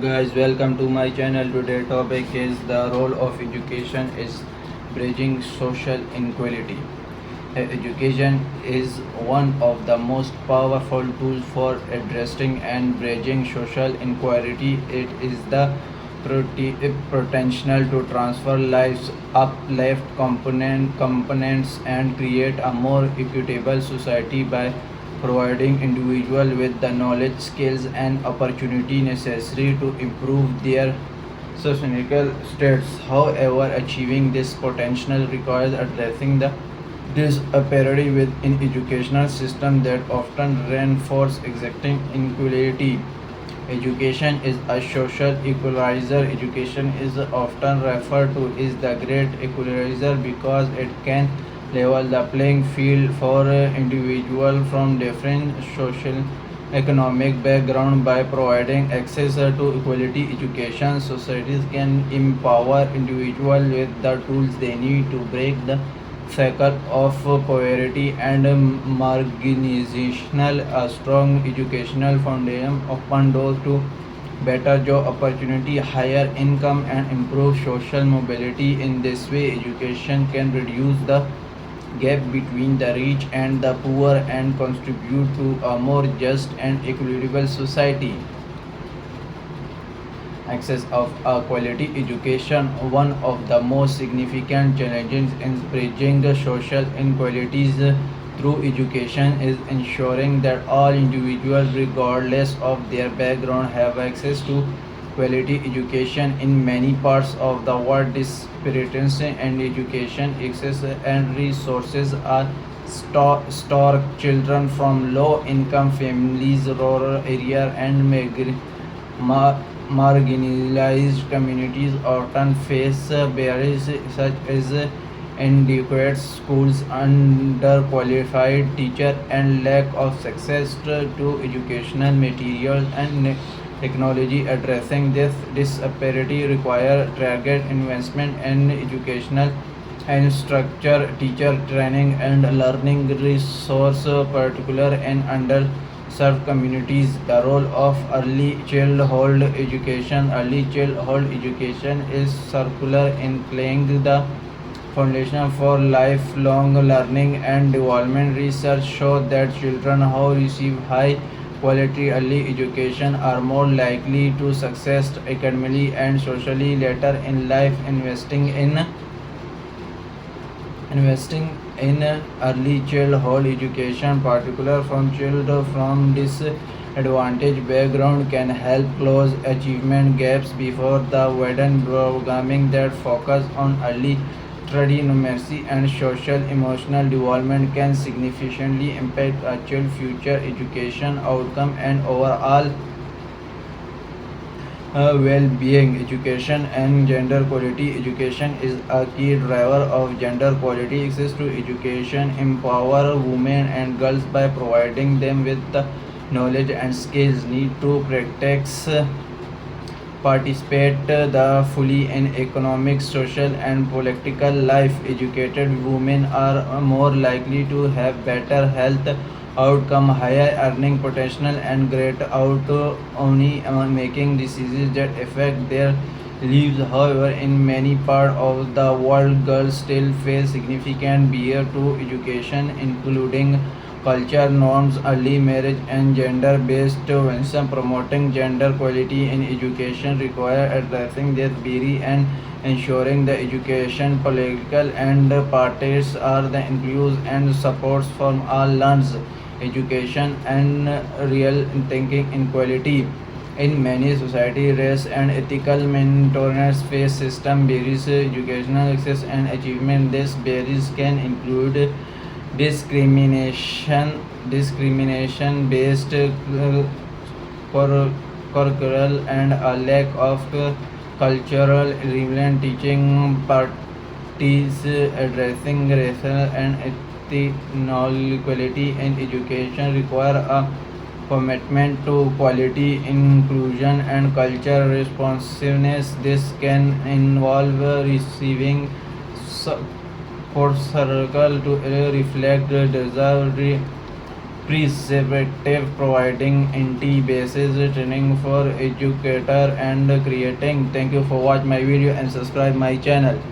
Guys, welcome to my channel. Today topic is the role of education is bridging social inequality. Education is one of the most powerful tools for addressing and bridging social inequality. It is the potential to transfer lives, uplift components, and create a more equitable society by providing individuals with the knowledge, skills, and opportunity necessary to improve their social states. However, achieving this potential requires addressing the disparity within educational system that often reinforce existing inequality. Education is a social equalizer. Education is often referred to as the great equalizer because it can level the playing field for individuals from different social economic background by providing access to equality education. Societies can empower individuals with the tools they need to break the cycle of poverty and marginalization. A strong educational foundation open doors to better job opportunity, higher income, and improve social mobility. In this way, education can reduce the gap between the rich and the poor and contribute to a more just and equitable society. Access of a quality education. One of the most significant challenges in bridging the social inequalities through education is ensuring that all individuals, regardless of their background, have access to quality education. In many parts of the world, disparities in education access and resources are stark. Children from low income families, rural areas, and marginalized communities often face barriers such as inadequate schools, underqualified teachers, and lack of access to educational materials and technology. Addressing this disparity requires targeted investment in educational and structure, teacher training, and learning resource, particular in underserved communities. The role of early childhood education. Early childhood education is circular in laying the foundation for lifelong learning and development. Research shows that children who receive high quality early education are more likely to succeed academically and socially later in life. Investing in early childhood education, particularly from children from disadvantaged background, can help close achievement gaps before the widen programming that focus on early study, numeracy, and social emotional development can significantly impact a child's future education outcome and overall well-being. Education and gender equality. Education is a key driver of gender equality. Access to education empower women and girls by providing them with the knowledge and skills need to practice participate the fully in economic, social, and political life. Educated women are more likely to have better health outcome, higher earning potential, and greater autonomy making decisions that affect their lives. However, in many parts of the world, girls still face significant barriers to education, including culture norms, early marriage, and gender-based violence. Promoting gender equality in education requires addressing this barrier and ensuring the education, political, and parties are the inclusive and supports from all learns education and real thinking inequality. In many societies, race and ethical minorities face system barriers educational access and achievement. These barriers can include discrimination based curriculum and a lack of cultural relevant teaching parties. Addressing racial and ethnic equality in education require a commitment to quality, inclusion, and cultural responsiveness. This can involve receiving support circle to reflect the desire preservative, providing anti-basis training for educator and creating. Thank you for watch my video and subscribe my channel.